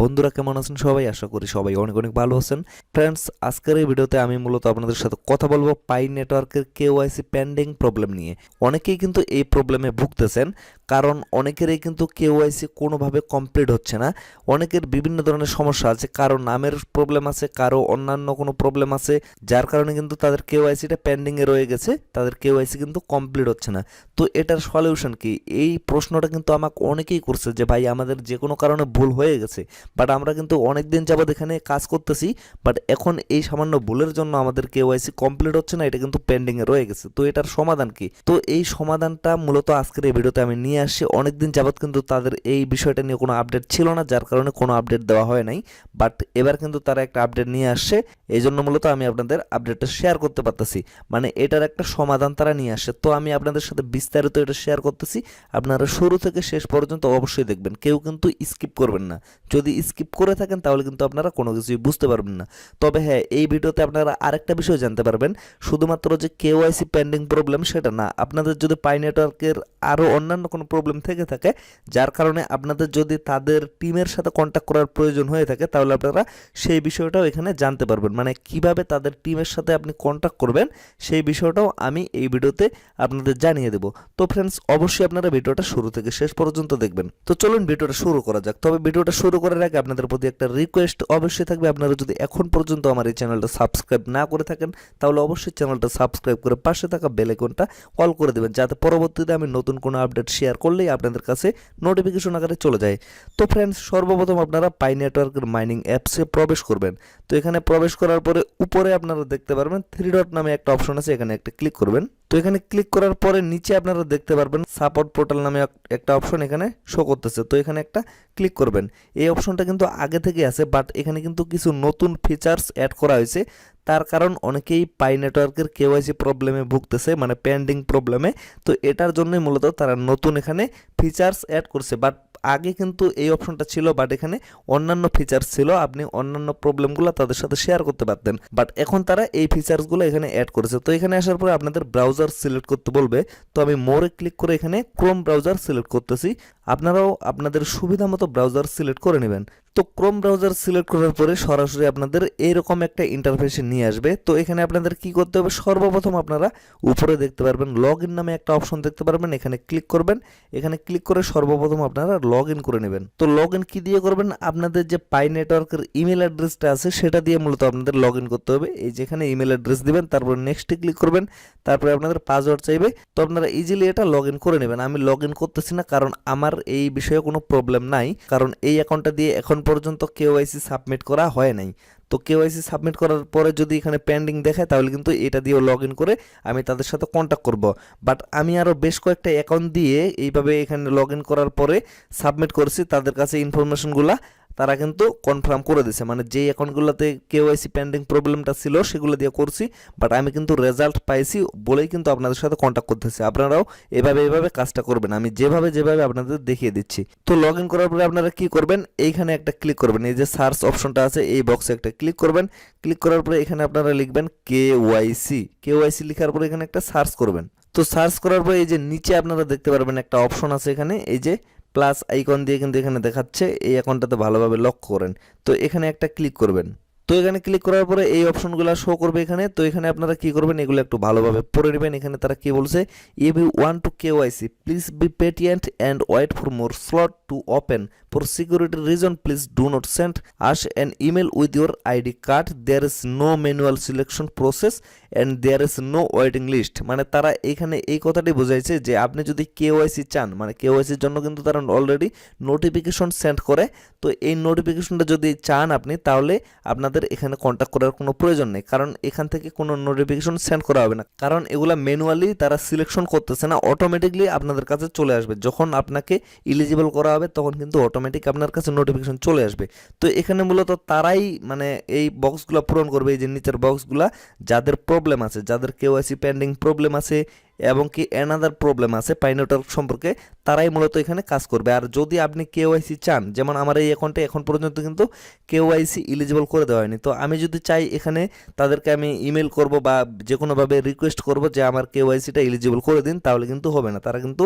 বন্ধুরা কেমন আছেন সবাই? আশা করি সবাই অনেক অনেক ভালো আছেন। ফ্রেন্ডস, আজকের এই ভিডিওতে আমি মূলত আপনাদের সাথে কথা বলবো পাই নেটওয়ার্কের কেওয়াইসি পেন্ডিং প্রবলেম নিয়ে। অনেকেই কিন্তু এই প্রবলেমে ভুগতেছেন, কারণ অনেকেরই কিন্তু কেওয়াইসি কোনোভাবে কমপ্লিট হচ্ছে না। অনেকের বিভিন্ন ধরনের সমস্যা আছে, কারো নামের প্রবলেম আছে, কারো অন্যান্য কোনো প্রবলেম আছে, যার কারণে কিন্তু তাদের কেওয়াইসিটা পেন্ডিংয়ে রয়ে গেছে, তাদের কেওয়াইসি কিন্তু কমপ্লিট হচ্ছে না। তো এটার সলিউশন কি? এই প্রশ্নটা কিন্তু আমাকে অনেকেই করছে যে ভাই আমাদের যে কোনো কারণে ভুল হয়ে গেছে, বাট আমরা কিন্তু অনেক দিন যাবৎ এখানে কাজ করতেছি, বাট এখন এই সামান্য ভুলের জন্য আমাদের কেওয়াইসি কমপ্লিট হচ্ছে না, এটা কিন্তু পেন্ডিংয়ে রয়ে গেছে। তো এটার সমাধান কি? তো এই সমাধানটা মূলত আজকের এই ভিডিওতে আমি নিয়ে আসছি। অনেক দিন যাবৎ কিন্তু তাদের এই বিষয়টা নিয়ে কোনো আপডেট ছিল না, যার কারণে কোনো আপডেট দেওয়া হয় নাই, বাট এবার কিন্তু তারা একটা আপডেট নিয়ে আসছে। এই জন্য মূলত আমি আপনাদের আপডেটটা শেয়ার করতে পারতেছি, মানে এটার একটা সমাধান তারা নিয়ে আসছে। তো আমি আপনাদের সাথে বিস্তারিত এটা শেয়ার করতেছি, আপনারা শুরু থেকে শেষ পর্যন্ত অবশ্যই দেখবেন, কেউ কিন্তু স্কিপ করবেন না। যদি স্কিপ করে থাকেন তাহলে কিন্তু আপনারা কোনো কিছুই বুঝতে পারবেন না। তবে হ্যাঁ, এই ভিডিওতে আপনারা আরেকটা বিষয় জানতে পারবেন, শুধুমাত্র যে কেওয়াইসি পেন্ডিং প্রবলেম সেটা না, আপনাদের যদি পাই নেটওয়ার্কের আরও অন্যান্য কোনো প্রবলেম থেকে থাকে, যার কারণে আপনাদের যদি তাদের টিমের সাথে কন্ট্যাক্ট করার প্রয়োজন হয়ে থাকে, তাহলে আপনারা সেই বিষয়টাও এখানে জানতে পারবেন, মানে কিভাবে তাদের টিমের সাথে আপনি কন্ট্যাক্ট করবেন সেই বিষয়টাও আমি এই ভিডিওতে আপনাদের জানিয়ে দেব। তো ফ্রেন্ডস, অবশ্যই আপনারা ভিডিওটা শুরু থেকে শেষ পর্যন্ত দেখবেন। তো চলুন ভিডিওটা শুরু করা যাক। তবে ভিডিওটা শুরু করার আগে আপনাদের প্রতি একটা রিকোয়েস্ট অবশ্যই থাকবে, আপনারা যদি এখন পর্যন্ত আমার এই চ্যানেলটা সাবস্ক্রাইব না করে থাকেন, তাহলে অবশ্যই চ্যানেলটা সাবস্ক্রাইব করে পাশে থাকা বেল আইকনটা অল করে দেবেন, যাতে পরবর্তীতে আমি নতুন কোনো আপডেট শেয়ার করলেই আপনাদের কাছে নোটিফিকেশন আকারে চলে যায়। তো ফ্রেন্ডস, সর্বপ্রথম আপনারা পাই নেটওয়ার্কের মাইনিং অ্যাপসে প্রবেশ করবেন। তো এখানে প্রবেশ করার পরে উপরে আপনারা দেখতে পারবেন 3 ডট নামে একটা অপশন আছে, এখানে একটা ক্লিক করবেন। তো এখানে ক্লিক করার পরে নিচে আপনারা দেখতে পারবেন সাপোর্ট পোর্টাল নামে একটা অপশন এখানে শো করতেছে। তো এখানে একটা ক্লিক করবেন। এই অপশনটা কিন্তু আগে থেকে আছে, বাট এখানে কিন্তু কিছু নতুন ফিচার্স অ্যাড করা হয়েছে, তার কারণ অনেকেই পাই নেটওয়ার্কের কেওয়াইসি প্রবলেমে ভুগতেছে, মানে পেন্ডিং প্রবলেমে। তো এটার জন্যই মূলত তারা নতুন এখানে ফিচার্স অ্যাড করছে, বাট আগে কিন্তু এই অপশনটা ছিল, বাট এখানে অন্যান্য ফিচার্স ছিল, আপনি অন্যান্য প্রবলেমগুলো তাদের সাথে শেয়ার করতে পারতেন, বাট এখন তারা এই ফিচার্সগুলো এখানে অ্যাড করেছে। তো এখানে আসার পরে আপনাদের ব্রাউজার সিলেক্ট করতে বলবে। তো আমি মোরে ক্লিক করে এখানে ক্রোম ব্রাউজার সিলেক্ট করতেছি, আপনারাও আপনাদের সুবিধা মতো ব্রাউজার সিলেক্ট করে নেবেন। তো ক্রোম ব্রাউজার সিলেক্ট করার পরে সরাসরি আপনাদের এইরকম একটা ইন্টারফেসে নিয়ে আসবে। তো এখানে আপনাদের কি করতে হবে, সর্বপ্রথম আপনারা উপরে দেখতে পারবেন লগ ইন নামে একটা অপশন দেখতে পারবেন, এখানে ক্লিক করবেন। এখানে ক্লিক করে সর্বপ্রথম আপনারা লগ ইন করে নেবেন। তো লগ ইন কি দিয়ে করবেন, আপনাদের যে পাই নেটওয়ার্কের ইমেল অ্যাড্রেসটা আছে সেটা দিয়ে মূলত আপনাদের লগ ইন করতে হবে। এই যেখানে ইমেল অ্যাড্রেস দিবেন, তারপর নেক্সটে ক্লিক করবেন, তারপরে আপনাদের পাসওয়ার্ড চাইবে। তো আপনারা ইজিলি এটা লগ ইন করে নেবেন। আমি লগ ইন করতেছি না, কারণ আমার এই বিষয়ে কোনো প্রবলেম নাই, কারণ এই অ্যাকাউন্টটা দিয়ে এখন পর্যন্ত কেওয়াইসি সাবমিট করা হয় নাই। তো কেওয়াইসি সাবমিট করার পরে যদি এখানে পেন্ডিং দেখায়, তাহলে কিন্তু এটা দিয়েও লগ ইন করে আমি তাদের সাথে কন্ট্যাক্ট করব। বাট আমি আরও বেশ কয়েকটা অ্যাকাউন্ট দিয়ে এইভাবে এখানে লগ ইন করার পরে সাবমিট করছি, তাদের কাছে ইনফরমেশনগুলো তারা কিন্তু কনফার্ম করে দিছে, মানে যেই অ্যাকাউন্টগুলোতে কেওয়াইসি পেন্ডিং প্রবলেমটা ছিল সেগুলো দিয়ে করছি, বাট আমি কিন্তু রেজাল্ট পাইছি বলেই কিন্তু আপনাদের সাথে কন্ট্যাক্ট করতেছি। আপনারাও এভাবে কাজটা করবেন, আমি যেভাবে আপনাদের দেখিয়ে দিচ্ছি। তো লগ ইন করার পরে আপনারা কি করবেন, এইখানে একটা ক্লিক করবেন, এই যে সার্চ অপশনটা আছে এই বক্সে একটা ক্লিক করবেন। ক্লিক করার পরে এখানে আপনারা লিখবেন কেওয়াইসি লেখার পরে এখানে একটা সার্চ করবেন। তো সার্চ করার পরে এই যে নিচে আপনারা দেখতে পারবেন একটা অপশন আছে, এখানে এই যে প্লাস আইকন দিয়ে কিন্তু এখানে দেখাচ্ছে, এই অ্যাকাউন্টটাতে ভালোভাবে লক্ষ্য করেন। তো এখানে একটা ক্লিক করবেন। তো এখানে ক্লিক করার পরে এই অপশনগুলো শো করবে এখানে। তো এখানে আপনারা কি করবেন, এগুলো একটু ভালোভাবে পড়ে নেবেন। এখানে তারা কি বলছে, if you want to KYC please be patient and wait for more slot to open for security reason please do not send us an email with your ID card, there is no manual selection process and there is no waiting list. মানে তারা এখানে এই কথাটি বোঝাইছে যে আপনি যদি KYC চান, মানে কেওয়াইসির জন্য কিন্তু তারা অলরেডি নোটিফিকেশন সেন্ড করে। তো এই নোটিফিকেশনটা যদি চান আপনি, তাহলে আপনাদের এখানে কন্ট্যাক্ট করার কোনো প্রয়োজন নেই, কারণ এখান থেকে কোনো নোটিফিকেশন সেন্ড করা হবে না, কারণ এগুলা ম্যানুয়ালি তারা সিলেকশন করতেছে না, অটোমেটিকলি আপনাদের কাছে চলে আসবে। যখন আপনাকে ইলিজিবল করা হবে তখন কিন্তু অটোমেটিক আপনার কাছে নোটিফিকেশন চলে আসবে। তো এখানে মূলত তারাই মানে এই বক্সগুলো পূরণ করবে, এই যে নিচের বক্সগুলা, যাদের প্রবলেম আছে, যাদের কেওয়াইসি পেন্ডিং প্রবলেম আছে, এবং কি অ্যানাদার প্রবলেম আছে পাই নেটওয়ার্ক সম্পর্কে, তারাই মূলত এখানে কাজ করবে। আর যদি আপনি কেওয়াইসি চান, যেমন আমার এই অ্যাকাউন্টে এখন পর্যন্ত কিন্তু কেওয়াইসি এলিজিবল করে দেওয়া হয়নি, তো আমি যদি চাই এখানে তাদেরকে আমি ইমেল করব বা যে কোনোভাবে রিকোয়েস্ট করব যে আমার কেওয়াইসিটা এলিজিবল করে দিন, তাহলে কিন্তু হবে না। তারা কিন্তু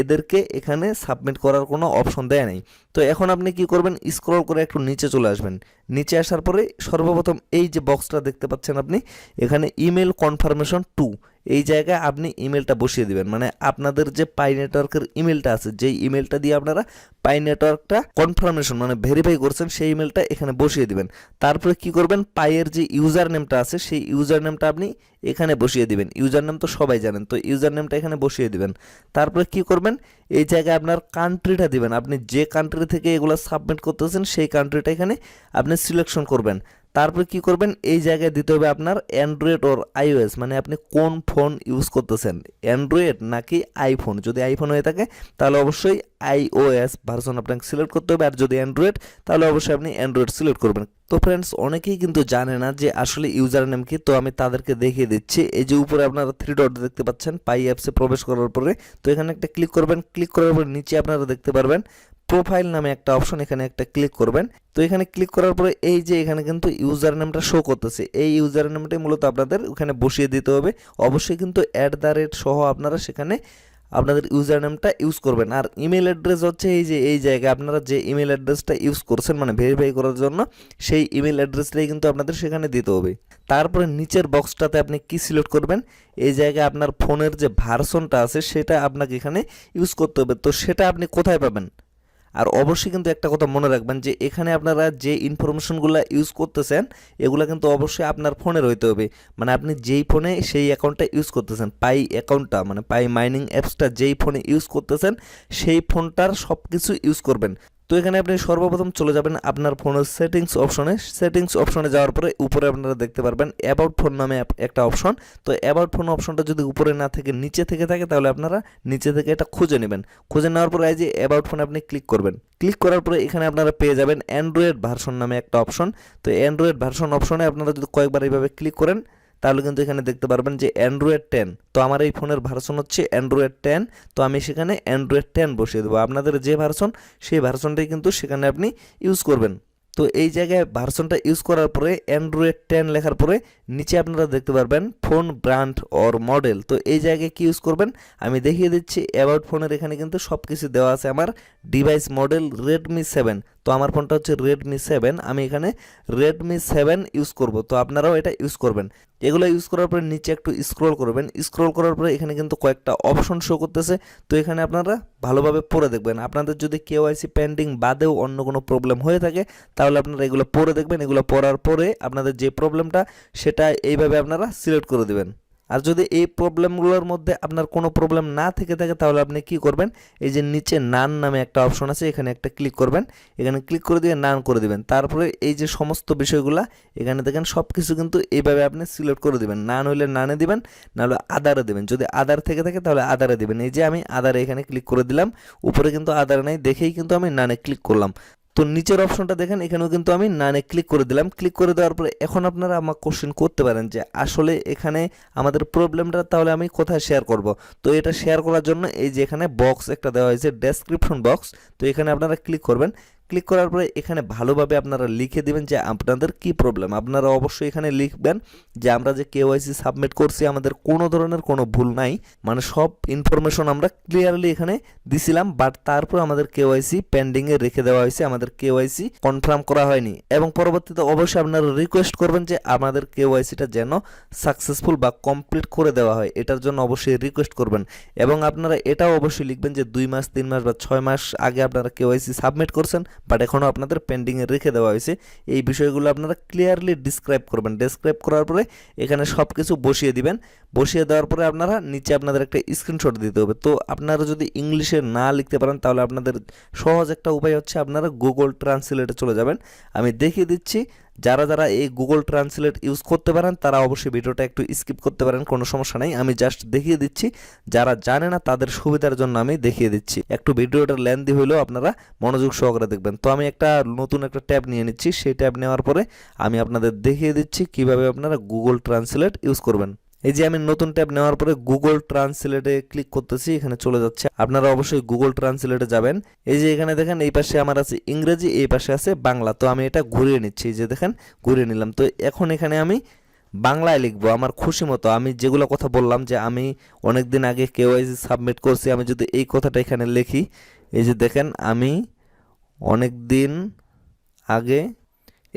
এদেরকে এখানে সাবমিট করার কোনো অপশন দেয় নাই। তো এখন আপনি কি করবেন, স্ক্রল করে একটু নিচে চলে আসবেন। নিচে আসার পরে সর্বপ্রথম এই যে বক্সটা দেখতে পাচ্ছেন আপনি, এখানে ইমেল কনফার্মেশন 2, এই জায়গায় আপনি ইমেলটা বসিয়ে দিবেন। মানে আপনাদের যে পাই নেটওয়ার্কের ইমেলটা আছে, যেই ইমেলটা দিয়ে আপনারা পাই নেটওয়ার্কটা কনফার্মেশন মানে ভেরিফাই করছেন, সেই ইমেলটা এখানে বসিয়ে দিবেন। তারপরে কি করবেন, পাইয়ের যে ইউজার নেমটা আছে সেই ইউজার নেমটা আপনি এখানে বসিয়ে দিবেন। ইউজার নেম তো সবাই জানেন, তো ইউজার নেমটা এখানে বসিয়ে দিবেন। তারপরে কি করবেন, এই জায়গায় আপনার কান্ট্রিটা দিবেন। আপনি যে কান্ট্রি থেকে এগুলো সাবমিট করতেছেন সেই কান্ট্রিটা এখানে আপনি সিলেকশন করবেন। তারপরে কি করবেন, এই জায়গায় দিতে হবে আপনার অ্যান্ড্রয়েড ওর আইওএস, মানে আপনি কোন ফোন ইউজ করতেছেন, অ্যান্ড্রয়েড নাকি আইফোন। যদি আইফোন হয়ে থাকে তাহলে অবশ্যই আইওএস ভার্সন আপনাকে সিলেক্ট করতে হবে, আর যদি অ্যান্ড্রয়েড তাহলে অবশ্যই আপনি অ্যান্ড্রয়েড সিলেক্ট করবেন। তো ফ্রেন্ডস, অনেকেই কিন্তু জানে না যে আসলে ইউজার নেম কি, তো আমি তাদেরকে দেখিয়ে দিচ্ছি। এই যে উপরে আপনারা 3 ডট দেখতে পাচ্ছেন পাই অ্যাপসে প্রবেশ করার পরে, তো এখানে একটা ক্লিক করবেন। ক্লিক করার পরে নিচে আপনারা দেখতে পারবেন প্রোফাইল নামে একটা অপশন, এখানে একটা ক্লিক করবেন। তো এখানে ক্লিক করার পরে এই যে এখানে কিন্তু ইউজার নেমটা শো করতেছে, এই ইউজার নেমটাই মূলত আপনাদের ওখানে বসিয়ে দিতে হবে। অবশ্যই কিন্তু @ সহ আপনারা সেখানে আপনাদের ইউজার নেমটা ইউজ করবেন। আর ইমেল অ্যাড্রেস হচ্ছে এই যে এই জায়গায় আপনারা যে ইমেল অ্যাড্রেসটা ইউজ করছেন মানে ভেরিফাই করার জন্য, সেই ইমেল অ্যাড্রেসটাই কিন্তু আপনাদের সেখানে দিতে হবে। তারপরে নিচের বক্সটাতে আপনি কি সিলেক্ট করবেন, এই জায়গায় আপনার ফোনের যে ভার্সনটা আছে সেটা আপনাকে এখানে ইউজ করতে হবে। তো সেটা আপনি কোথায় পাবেন? আর অবশ্যই কিন্তু একটা কথা মনে রাখবেন যে এখানে আপনারা যে ইনফরমেশনগুলো ইউজ করতেছেন এগুলো কিন্তু অবশ্যই আপনার ফোনের হইতে হবে। মানে আপনি যেই ফোনে সেই অ্যাকাউন্টটা ইউজ করতেছেন, পাই অ্যাকাউন্টটা মানে পাই মাইনিং অ্যাপসটা যেই ফোনে ইউজ করতেছেন সেই ফোনটার সব কিছু ইউজ করবেন। তো এখানে আপনি সর্বপ্রথম চলে যাবেন আপনার ফোনের সেটিংস অপশনে। সেটিংস অপশনে যাওয়ার পরে উপরে আপনারা দেখতে পারবেন অ্যাবাউট ফোন নামে একটা অপশন। তো অ্যাবাউট ফোন অপশনটা যদি উপরে না থেকে নিচে থেকে থাকে তাহলে আপনারা নিচে থেকে এটা খুঁজে নেবেন। খুঁজে নেওয়ার পরে এই যে অ্যাবাউট ফোনে আপনি ক্লিক করবেন। ক্লিক করার পরে এখানে আপনারা পেয়ে যাবেন অ্যান্ড্রয়েড ভার্সন নামে একটা অপশন। তো অ্যান্ড্রয়েড ভার্সন অপশনে আপনারা যদি কয়েকবার এইভাবে ক্লিক করেন তাহলে কিন্তু এখানে দেখতে পারবেন যে অ্যান্ড্রয়েড 10। তো আমার এই ফোনের ভার্সন হচ্ছে অ্যান্ড্রয়েড 10, তো আমি সেখানে অ্যান্ড্রয়েড 10 বসিয়ে দেবো। আপনাদের যে ভার্সন সেই ভার্সনটাই কিন্তু সেখানে আপনি ইউজ করবেন। তো এই জায়গায় ভার্সনটা ইউজ করার পরে অ্যান্ড্রয়েড 10 লেখার পরে নিচে আপনারা দেখতে পারবেন ফোন ব্র্যান্ড অর মডেল। তো এই জায়গায় কি ইউজ করবেন আমি দেখিয়ে দিচ্ছি। অ্যাবাউট ফোনের এখানে কিন্তু সব কিছু দেওয়া আছে। আমার ডিভাইস মডেল রেডমি 7, তো আমার ফোনটা হচ্ছে রেডমি 7, আমি এখানে রেডমি 7 ইউজ করব। তো আপনারাও এটা ইউজ করবেন। এগুলো ইউজ করার পরে নিচে একটু স্ক্রল করবেন। স্ক্রল করার পরে এখানে কিন্তু কয়েকটা অপশন শো করতেছে, তো এখানে আপনারা ভালোভাবে পড়ে দেখবেন। আপনাদের যদি কেওয়াইসি পেন্ডিং বাদেও অন্য কোনো প্রবলেম হয়ে থাকে তাহলে আপনারা এগুলো পড়ে দেখবেন। এগুলো পড়ার পরে আপনাদের যে প্রবলেমটা সেটা এইভাবে আপনারা সিলেক্ট করে দেবেন। আর যদি এই প্রবলেমগুলোর মধ্যে আপনার কোনো প্রবলেম না থেকে থাকে তাহলে আপনি কি করবেন, এই যে নিচে নান নামে একটা অপশন আছে এখানে একটা ক্লিক করবেন। এখানে ক্লিক করে দিয়ে নান করে দিবেন। তারপরে এই যে সমস্ত বিষয়গুলা এখানে দেখেন সব কিছু কিন্তু এইভাবে আপনি সিলেক্ট করে দিবেন। নান হইলে নানে দিবেন, নাহলে আদারে দিবেন। যদি আদার থেকে থাকে তাহলে আদারে দিবেন। এই যে আমি আদারে এখানে ক্লিক করে দিলাম, উপরে কিন্তু আদার নাই দেখেই কিন্তু আমি নানে ক্লিক করলাম। তো নিচের অপশনটা দেখেন এখানেও কিন্তু আমি নানে ক্লিক করে দিলাম। ক্লিক করে দেওয়ার পরে এখন আপনারা আমাকে কোশ্চেন করতে পারেন যে আসলে এখানে আমাদের প্রবলেমটা তাহলে আমি কোথায় শেয়ার করব। তো এটা শেয়ার করার জন্য এই যে এখানে বক্স একটা দেওয়া হয়েছে ডেসক্রিপশন বক্স, তো এখানে আপনারা ক্লিক করবেন। ক্লিক করার পরে এখানে ভালোভাবে আপনারা লিখে দিবেন যে আপনাদের কি প্রবলেম। আপনারা অবশ্যই এখানে লিখবেন যে আমরা যে কেওয়াইসি সাবমিট করছি আমাদের কোনো ধরনের কোনো ভুল নাই, মানে সব ইনফরমেশন আমরা ক্লিয়ারলি এখানে দিছিলাম, বাট তারপর আমাদের কেওয়াইসি পেন্ডিংয়ে রেখে দেওয়া হয়েছে, আমাদের কেওয়াইসি কনফার্ম করা হয়নি। এবং পরবর্তীতে অবশ্যই আপনারা রিকোয়েস্ট করবেন যে আমাদের কেওয়াইসিটা যেন সাকসেসফুল বা কমপ্লিট করে দেওয়া হয়, এটার জন্য অবশ্যই রিকোয়েস্ট করবেন। এবং আপনারা এটাও অবশ্যই লিখবেন যে 2 মাস 3 মাস বা 6 মাস আগে আপনারা কেওয়াইসি সাবমিট করছেন বাট এখনও আপনাদের পেন্ডিংয়ে রেখে দেওয়া হয়েছে। এই বিষয়গুলো আপনারা ক্লিয়ারলি ডিসক্রাইব করবেন। ডিসক্রাইব করার পরে এখানে সব কিছু বসিয়ে দিবেন। বসিয়ে দেওয়ার পরে আপনারা নিচে আপনাদের একটা স্ক্রিনশট দিতে হবে। তো আপনারা যদি ইংলিশে না লিখতে পারেন তাহলে আপনাদের সহজ একটা উপায় হচ্ছে আপনারা গুগল ট্রান্সলেটে চলে যাবেন। আমি দেখিয়ে দিচ্ছি। যারা যারা এই গুগল ট্রান্সলেট ইউজ করতে পারেন তারা অবশ্যই ভিডিওটা একটু স্কিপ করতে পারেন, কোনো সমস্যা নেই। আমি জাস্ট দেখিয়ে দিচ্ছি, যারা জানে না তাদের সুবিধার জন্য আমি দেখিয়ে দিচ্ছি। একটু ভিডিওটা লেন্দি হলেও আপনারা মনোযোগ সহকারে দেখবেন। তো আমি একটা নতুন একটা ট্যাব নিয়ে নিচ্ছি। সেই ট্যাব নেওয়ার পরে আমি আপনাদের দেখিয়ে দিচ্ছি কিভাবে আপনারা গুগল ট্রান্সলেট ইউজ করবেন। এই যে আমি নতুন ট্যাব নেওয়ার পরে গুগল ট্রান্সলেটে ক্লিক করতেছি, এখানে চলে যাচ্ছে। আপনারা অবশ্যই গুগল ট্রান্সলেটে যাবেন। এই যে এখানে দেখেন এই পাশে আমার আছে ইংরেজি, এই পাশে আছে বাংলা। তো আমি এটা ঘুরিয়ে নিচ্ছি, এই যে দেখেন ঘুরিয়ে নিলাম। তো এখন এখানে আমি বাংলায় লিখবো আমার খুশি মতো। আমি যেগুলো কথা বললাম যে আমি অনেক দিন আগে কেওয়াইসি সাবমিট করছি, আমি যদি এই কথাটা এখানে লিখি, এই যে দেখেন আমি অনেক দিন আগে,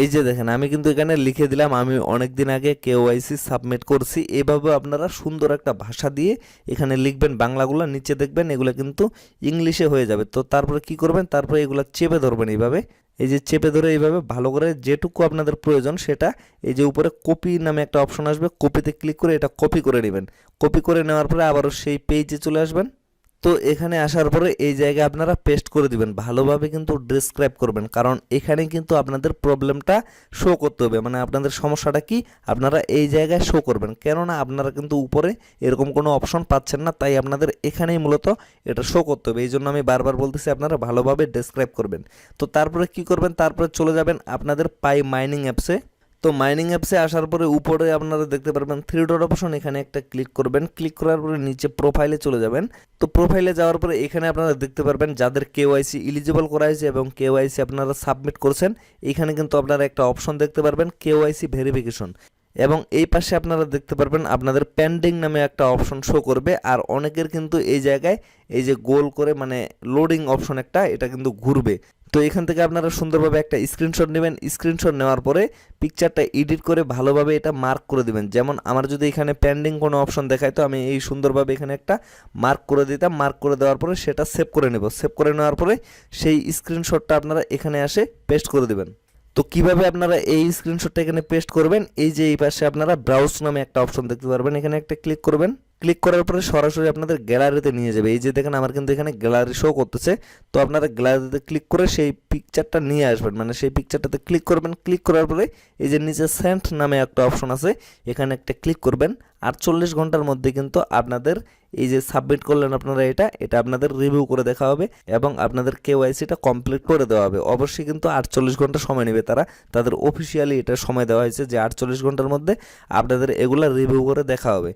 এই যে দেখেন আমি কিন্তু এখানে লিখে দিলাম আমি অনেক দিন আগে কেওয়াইসি সাবমিট করছি। এভাবে আপনারা সুন্দর একটা ভাষা দিয়ে এখানে লিখবেন, বাংলাগুলো নিচে দেখবেন এগুলো কিন্তু ইংলিশে হয়ে যাবে। তো তারপরে কি করবেন, তারপরে এগুলো চেপে ধরবেন এইভাবে, এই যে চেপে ধরে এইভাবে ভালো করে যেটুকু আপনাদের প্রয়োজন সেটা, এই যে উপরে কপি নামে একটা অপশন আসবে, কপিতে ক্লিক করে এটা কপি করে নেবেন। কপি করে নেওয়ার পরে আবারও সেই পেজে চলে আসবেন। তো এখানে আসার পরে এই জায়গায় আপনারা পেস্ট করে দিবেন, ভালোভাবে কিন্তু ডেসক্রাইব করবেন, কারণ এখানে কিন্তু আপনাদের প্রবলেমটা শো করতে হবে, মানে আপনাদের সমস্যাটা কি আপনারা এই জায়গায় শো করবেন। কেননা আপনারা কিন্তু উপরে এরকম কোনো অপশন পাচ্ছেন না, তাই আপনাদের এখানেই মূলত এটা শো করতে হবে। এই জন্য আমি বারবার বলতেছি আপনারা ভালোভাবে ডেসক্রাইব করবেন। তো তারপরে কি করবেন, তারপরে চলে যাবেন আপনাদের পাই মাইনিং অ্যাপসে। তো মাইনিং অ্যাপসে আসার পরে উপরে আপনারা দেখতে পারবেন থ্রি ডট অপশন, এখানে একটা ক্লিক করবেন। ক্লিক করার পরে নিচে প্রোফাইলে চলে যাবেন। তো প্রোফাইলে যাওয়ার পরে এখানে আপনারা দেখতে পারবেন যাদের কেওয়াইসি এলিজিবল করা হয়েছে এবং কেওয়াইসি আপনারা সাবমিট করছেন, এখানে কিন্তু আপনারা একটা অপশন দেখতে পারবেন কেওয়াইসি ভেরিফিকেশন, এবং এই পাশে আপনারা দেখতে পারবেন আপনাদের পেন্ডিং নামে একটা অপশন শো করবে। আর অনেকের কিন্তু এই জায়গায় এই যে গোল করে মানে লোডিং অপশন একটা, এটা কিন্তু ঘুরবে। তো এখান থেকে আপনারা সুন্দরভাবে একটা স্ক্রিনশট নেবেন। স্ক্রিনশট নেওয়ার পরে পিকচারটা এডিট করে ভালোভাবে এটা মার্ক করে দিবেন। যেমন আমার যদি এখানে পেন্ডিং কোনো অপশন দেখায়, তো আমি এই সুন্দরভাবে এখানে একটা মার্ক করে দিতাম। মার্ক করে দেওয়ার পরে সেটা সেভ করে নেব। সেভ করে নেওয়ার পরে সেই স্ক্রিনশটটা আপনারা এখানে আসে পেস্ট করে দিবেন। তো কিভাবে আপনারা এই স্ক্রিনশটটা এখানে পেস্ট করবেন, এই যে এই পাশে আপনারা ব্রাউজ নামে একটা অপশন দেখতে পারবেন, এখানে একটা ক্লিক করবেন। ক্লিক করার পরে সরাসরি আপনাদের গ্যালারিতে নিয়ে যাবে। এই যে দেখেন আমার কিন্তু এখানে গ্যালারি শো করতেছে। তো আপনারা গ্যালারিতে ক্লিক করে সেই পিকচারটা নিয়ে আসবেন, মানে সেই পিকচারটাতে ক্লিক করবেন। ক্লিক করার পরে এই যে নিচে সেন্ট নামে একটা অপশন আছে, এখানে একটা ক্লিক করবেন। 48 ঘন্টার মধ্যে কিন্তু আপনাদের এই যে সাবমিট করলেন আপনারা এটা আপনাদের রিভিউ করে দেখা হবে এবং আপনাদের কেওয়াইসিটা কমপ্লিট করে দেওয়া হবে। অবশ্যই কিন্তু 48 ঘন্টা সময় নেবে, তাদের অফিসিয়ালি এটা সময় দেওয়া হয়েছে যে 48 ঘন্টার মধ্যে আপনাদের এগুলা রিভিউ করে দেখা হবে।